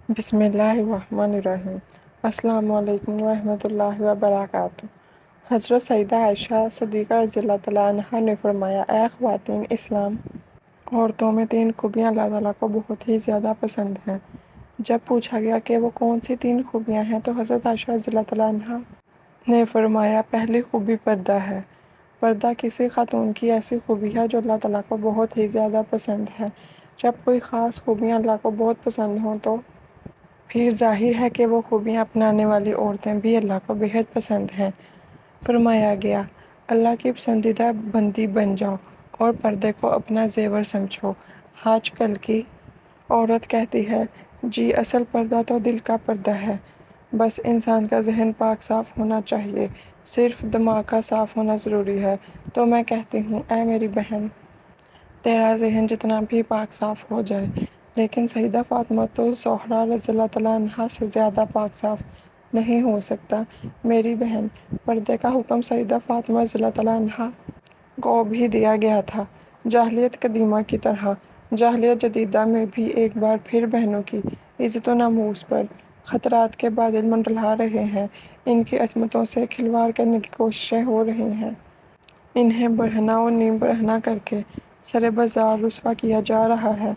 بسم اللہ الرحمن الرحیم۔ السلام علیکم ورحمۃ اللہ وبرکاتہ۔ حضرت سیدہ عائشہ صدیقہ رضی اللہ تعالیٰ عنہا نے فرمایا، اے خواتین اسلام، عورتوں میں 3 خوبیاں اللہ تعالیٰ کو بہت ہی زیادہ پسند ہیں۔ جب پوچھا گیا کہ وہ کون سی 3 خوبیاں ہیں تو حضرت عائشہ رضی اللہ تعالیٰ عنہا نے فرمایا، پہلی خوبی پردہ ہے۔ پردہ کسی خاتون کی ایسی خوبی ہے جو اللہ تعالیٰ کو بہت ہی زیادہ پسند ہے۔ جب کوئی خاص خوبیاں اللہ کو بہت پسند ہوں تو پھر ظاہر ہے کہ وہ خوبیاں اپنانے والی عورتیں بھی اللہ کو بہت پسند ہیں۔ فرمایا گیا، اللہ کی پسندیدہ بندی بن جاؤ اور پردے کو اپنا زیور سمجھو۔ آج کل کی عورت کہتی ہے، جی اصل پردہ تو دل کا پردہ ہے، بس انسان کا ذہن پاک صاف ہونا چاہیے، صرف دماغ کا صاف ہونا ضروری ہے۔ تو میں کہتی ہوں، اے میری بہن، تیرا ذہن جتنا بھی پاک صاف ہو جائے، لیکن سیدہ فاطمہ الزہرا رضی اللہ تعالیٰ عنہا سے زیادہ پاک صاف نہیں ہو سکتا۔ میری بہن، پردے کا حکم سیدہ فاطمہ رضی اللہ تعالیٰ عنہا کو بھی دیا گیا تھا۔ جاہلیت قدیمہ کی طرح جاہلیت جدیدہ میں بھی ایک بار پھر بہنوں کی عزت و ناموس پر خطرات کے بادل منڈلا رہے ہیں۔ ان کی عصمتوں سے کھلواڑ کرنے کی کوششیں ہو رہی ہیں۔ انہیں برہنہ اور نیم برہنہ کر کے سر بازار رسوا کیا جا رہا ہے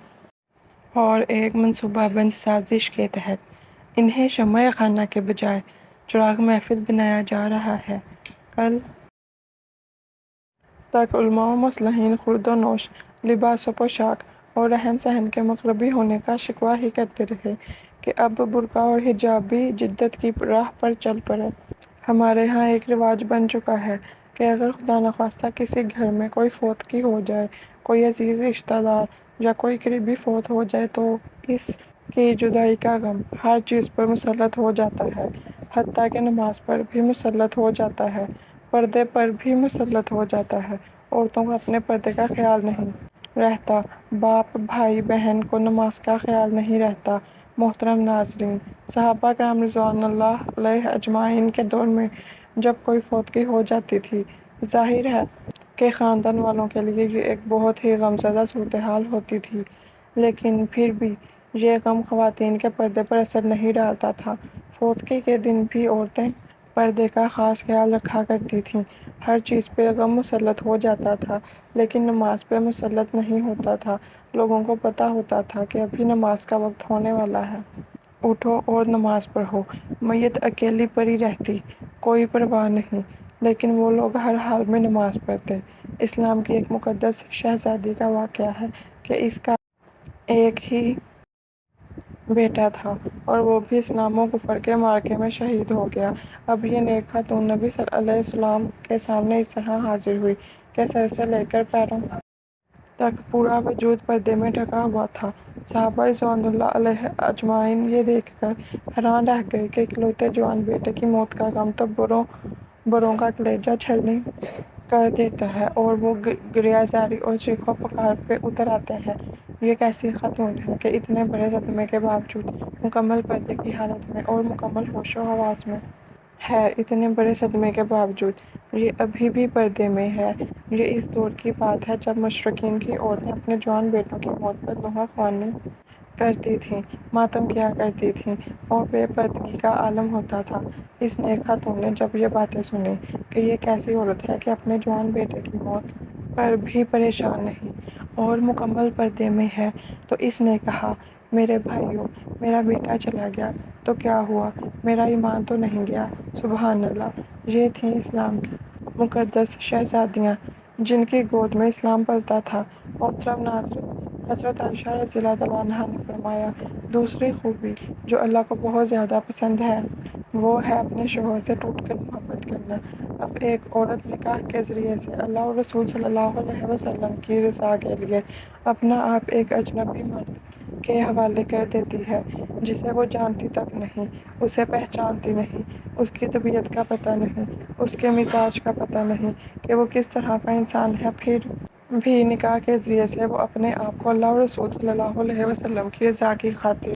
اور ایک منصوبہ بند سازش کے تحت انہیں شمع خانہ کے بجائے چراغ محفل بنایا جا رہا ہے۔ کل تک علماء و مصلحین خورد و نوش، لباس و پوشاک اور رہن سہن کے مغربی ہونے کا شکوہ ہی کرتے رہے کہ اب برقع اور حجاب بھی جدت کی راہ پر چل پڑے۔ ہمارے ہاں ایک رواج بن چکا ہے کہ اگر خدا نخواستہ کسی گھر میں کوئی فوتگی ہو جائے، کوئی عزیز رشتہ دار یا کوئی قریبی فوت ہو جائے تو اس کی جدائی کا غم ہر چیز پر مسلط ہو جاتا ہے، حتیٰ کہ نماز پر بھی مسلط ہو جاتا ہے، پردے پر بھی مسلط ہو جاتا ہے۔ عورتوں کو اپنے پردے کا خیال نہیں رہتا، باپ بھائی بہن کو نماز کا خیال نہیں رہتا۔ محترم ناظرین، صحابہ کرام رضوان اللہ علیہم اجمعین کے دور میں جب کوئی فوتگی ہو جاتی تھی، ظاہر ہے کہ خاندان والوں کے لیے یہ ایک بہت ہی غمزدہ صورتحال ہوتی تھی، لیکن پھر بھی یہ غم خواتین کے پردے پر اثر نہیں ڈالتا تھا۔ فوتگی کے دن بھی عورتیں پردے کا خاص خیال رکھا کرتی تھیں۔ ہر چیز پہ غم مسلط ہو جاتا تھا لیکن نماز پہ مسلط نہیں ہوتا تھا۔ لوگوں کو پتہ ہوتا تھا کہ ابھی نماز کا وقت ہونے والا ہے، اٹھو اور نماز پڑھو۔ میت اکیلی پڑی رہتی، کوئی پرواہ نہیں، لیکن وہ لوگ ہر حال میں نماز پڑھتے۔ اسلام کی ایک مقدس شہزادی کا واقعہ ہے کہ اس کا ایک ہی بیٹا تھا اور وہ بھی اسلام و کفر کے معرکے میں شہید ہو گیا۔ اب یہ نیک خاتون نبی صلی اللہ علیہ وسلم کے سامنے اس طرح حاضر ہوئی کہ سر سے لے کر پیروں تک پورا وجود پردے میں ڈھکا ہوا تھا۔ صحابہ رضوان اللہ علیہم اجمعین یہ دیکھ کر حیران رہ گئے کہ اکلوتے جوان بیٹے کی موت کا غم تو بروں کا کلیجہ چھلنی کر دیتا ہے اور وہ گریہ زاری اور چیخ و پکار پہ اتر آتے ہیں۔ یہ کیسی خاتون ہے کہ اتنے بڑے صدمے کے باوجود مکمل پردے کی حالت میں اور مکمل ہوش و حواس میں ہے۔ اتنے بڑے صدمے کے باوجود یہ ابھی بھی پردے میں ہے۔ یہ اس دور کی بات ہے جب مشرکین کی عورتیں اپنے جوان بیٹوں کی موت پر نوحہ خوانی کرتی تھیں، ماتم کیا کرتی تھیں اور بے پردگی کا عالم ہوتا تھا۔ اس نیک خاتون نے جب یہ باتیں سنیں کہ یہ کیسی عورت ہے کہ اپنے جوان بیٹے کی موت پر بھی پریشان نہیں اور مکمل پردے میں ہے، تو اس نے کہا، میرے بھائیو، میرا بیٹا چلا گیا تو کیا ہوا، میرا ایمان تو نہیں گیا۔ سبحان اللہ! یہ تھیں اسلام کی مقدس شہزادیاں جن کی گود میں اسلام پلتا تھا۔ محترم ناظرین، حضرت عائشہ رضی اللہ تعالیٰ عنہا نے فرمایا، دوسری خوبی جو اللہ کو بہت زیادہ پسند ہے وہ ہے اپنے شوہر سے ٹوٹ کر محبت کرنا۔ اب ایک عورت نکاح کے ذریعے سے اللہ اور رسول صلی اللہ علیہ وسلم کی رضا کے لیے اپنا آپ ایک اجنبی مرد کے حوالے کر دیتی ہے جسے وہ جانتی تک نہیں، اسے پہچانتی نہیں، اس کی طبیعت کا پتہ نہیں، اس کے مزاج کا پتہ نہیں کہ وہ کس طرح کا انسان ہے۔ پھر بھی نکاح کے ذریعے سے وہ اپنے آپ کو اللہ اور رسول صلی اللہ علیہ وسلم کی رضا کی خاطر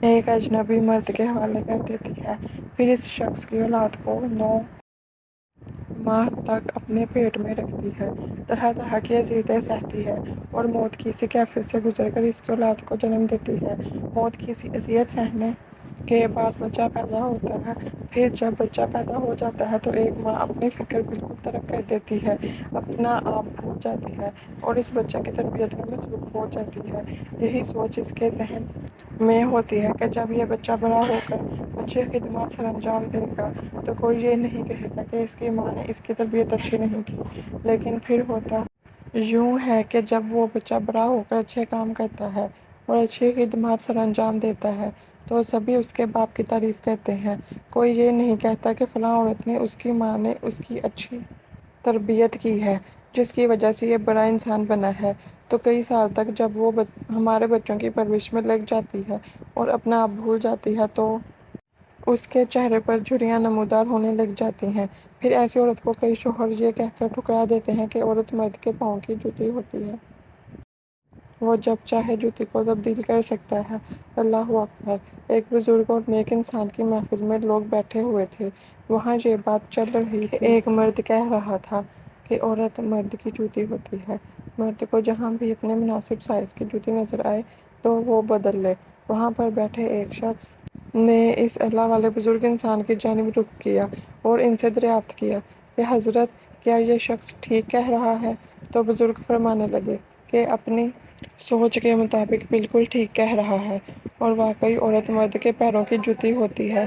ایک اجنبی مرد کے حوالے کر دیتی ہے۔ پھر اس شخص کی اولاد کو 9 ماہ تک اپنے پیٹ میں رکھتی ہے، طرح طرح کی اذیتیں سہتی ہے اور موت کی اسی کیفیت سے گزر کر اس کی اولاد کو جنم دیتی ہے۔ موت کی اسی اذیت سہنے کے بعد بچہ پیدا ہوتا ہے۔ پھر جب بچہ پیدا ہو جاتا ہے تو ایک ماں اپنی فکر بالکل ترک کر دیتی ہے، اپنا آپ بھول جاتی ہے اور اس بچے کی تربیت میں مصروف ہو جاتی ہے۔ یہی سوچ اس کے ذہن میں ہوتی ہے کہ جب یہ بچہ بڑا ہو کر اچھی خدمات سر انجام دے گا تو کوئی یہ نہیں کہے گا کہ اس کی ماں نے اس کی تربیت اچھی نہیں کی۔ لیکن پھر ہوتا یوں ہے کہ جب وہ بچہ بڑا ہو کر اچھے کام کرتا ہے اور اچھی خدمات سر انجام دیتا ہے تو سبھی اس کے باپ کی تعریف کرتے ہیں۔ کوئی یہ نہیں کہتا کہ فلاں عورت نے، اس کی ماں نے اس کی اچھی تربیت کی ہے جس کی وجہ سے یہ بڑا انسان بنا ہے۔ تو کئی سال تک جب وہ ہمارے بچوں کی پرورش میں لگ جاتی ہے اور اپنا آپ بھول جاتی ہے تو اس کے چہرے پر جھریاں نمودار ہونے لگ جاتی ہیں۔ پھر ایسی عورت کو کئی شوہر یہ کہہ کر ٹھکرا دیتے ہیں کہ عورت مرد کے پاؤں کی جوتی ہوتی ہے، وہ جب چاہے جوتی کو تبدیل کر سکتا ہے۔ اللہ اکبر! ایک بزرگ اور نیک انسان کی محفل میں لوگ بیٹھے ہوئے تھے۔ وہاں یہ بات چل رہی تھی کہ ایک مرد کہہ رہا تھا کہ عورت مرد کی جوتی ہوتی ہے، مرد کو جہاں بھی اپنے مناسب سائز کی جوتی نظر آئے تو وہ بدل لے۔ وہاں پر بیٹھے ایک شخص نے اس اللہ والے بزرگ انسان کی جانب رخ کیا اور ان سے دریافت کیا کہ حضرت، کیا یہ شخص ٹھیک کہہ رہا ہے؟ تو بزرگ فرمانے لگے کہ اپنی سوچ کے مطابق بالکل ٹھیک کہہ رہا ہے، اور واقعی عورت مرد کے پیروں کی جوتی ہوتی ہے،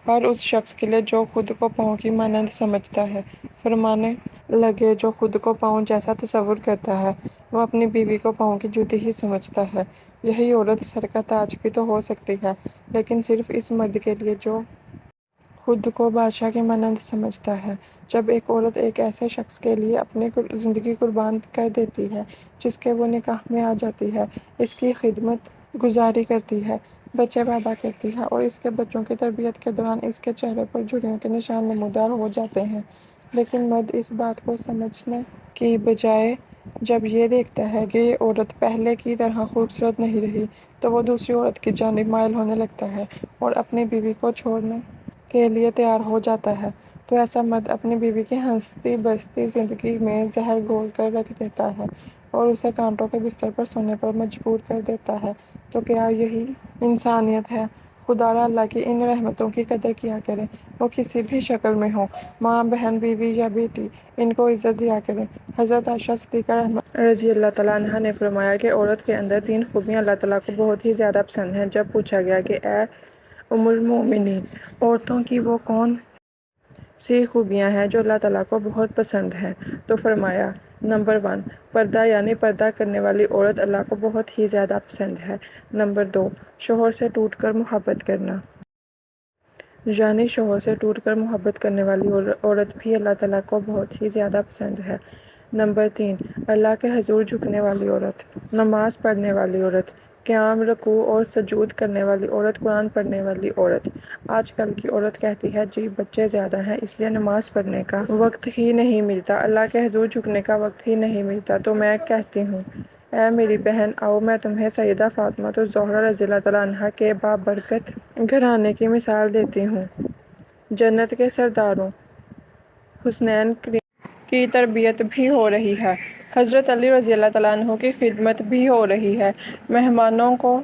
ہر اس شخص کے لیے جو خود کو پاؤں کی مانند سمجھتا ہے۔ فرمانے لگے جو خود کو پاؤں جیسا تصور کرتا ہے وہ اپنی بیوی کو پاؤں کی جوتی ہی سمجھتا ہے۔ یہی عورت سر کا تاج بھی تو ہو سکتی ہے، لیکن صرف اس مرد کے لیے جو خود کو بادشاہ کی مانند سمجھتا ہے۔ جب ایک عورت ایک ایسے شخص کے لیے اپنی زندگی قربان کر دیتی ہے جس کے وہ نکاح میں آ جاتی ہے، اس کی خدمت گزاری کرتی ہے، بچے پیدا کرتی ہے اور اس کے بچوں کی تربیت کے دوران اس کے چہرے پر جھریوں کے نشان نمودار ہو جاتے ہیں، لیکن مرد اس بات کو سمجھنے کی بجائے جب یہ دیکھتا ہے کہ یہ عورت پہلے کی طرح خوبصورت نہیں رہی تو وہ دوسری عورت کی جانب مائل ہونے لگتا ہے اور اپنی بیوی کو چھوڑنے کے لیے تیار ہو جاتا ہے، تو ایسا مرد اپنی بیوی کی ہنستی بستی زندگی میں زہر گھول کر رکھ دیتا ہے اور اسے کانٹوں کے بستر پر سونے پر مجبور کر دیتا ہے۔ تو کیا یہی انسانیت ہے؟ خدارا اللہ کی ان رحمتوں کی قدر کیا کریں، وہ کسی بھی شکل میں ہوں، ماں، بہن، بیوی یا بیٹی، ان کو عزت دیا کریں۔ حضرت عائشہ صدیقہ رضی اللہ تعالیٰ عنہا نے فرمایا کہ عورت کے اندر 3 خوبیاں اللہ تعالیٰ کو بہت ہی زیادہ پسند ہیں۔ جب پوچھا گیا کہ اے ام المومنین، عورتوں کی وہ کون سی خوبیاں ہیں جو اللہ تعالیٰ کو بہت پسند ہیں، تو فرمایا، نمبر 1، پردہ، یعنی پردہ کرنے والی عورت اللہ کو بہت ہی زیادہ پسند ہے۔ نمبر 2، شوہر سے ٹوٹ کر محبت کرنا، یعنی شوہر سے ٹوٹ کر محبت کرنے والی عورت بھی اللہ تعالیٰ کو بہت ہی زیادہ پسند ہے۔ نمبر 3، اللہ کے حضور جھکنے والی عورت، نماز پڑھنے والی عورت، قیام، رکوع اور سجود کرنے والی عورت، قرآن پڑھنے والی عورت۔ آج کل کی عورت کہتی ہے جی بچے زیادہ ہیں اس لیے نماز پڑھنے کا وقت ہی نہیں ملتا، اللہ کے حضور جھکنے کا وقت ہی نہیں ملتا۔ تو میں کہتی ہوں، اے میری بہن، آؤ میں تمہیں سیدہ فاطمہ الزہرا رضی اللہ تعالیٰ عنہا کے بابرکت گھرانے کی مثال دیتی ہوں۔ جنت کے سرداروں حسنین کی تربیت بھی ہو رہی ہے، حضرت علی رضی اللہ تعالیٰ عنہ کی خدمت بھی ہو رہی ہے، مہمانوں کو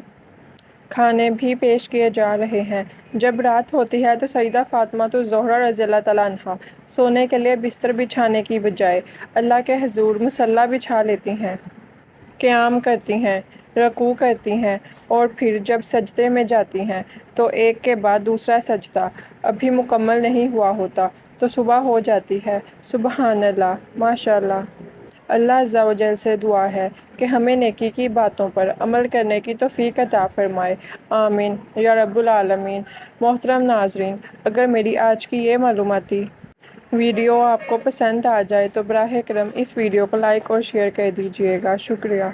کھانے بھی پیش کیے جا رہے ہیں۔ جب رات ہوتی ہے تو سیدہ فاطمہ الزہرا رضی اللہ تعالیٰ عنہا سونے کے لیے بستر بچھانے کی بجائے اللہ کے حضور مصلی بچھا لیتی ہیں، قیام کرتی ہیں، رکوع کرتی ہیں اور پھر جب سجدے میں جاتی ہیں تو ایک کے بعد دوسرا سجدہ ابھی مکمل نہیں ہوا ہوتا تو صبح ہو جاتی ہے۔ سبحان اللہ، ماشاء اللہ۔ اللہ عز و جل سے دعا ہے کہ ہمیں نیکی کی باتوں پر عمل کرنے کی توفیق عطا فرمائے، آمین یا رب العالمین۔ محترم ناظرین، اگر میری آج کی یہ معلوماتی ویڈیو آپ کو پسند آ جائے تو براہ کرم اس ویڈیو کو لائک اور شیئر کر دیجیے گا، شکریہ۔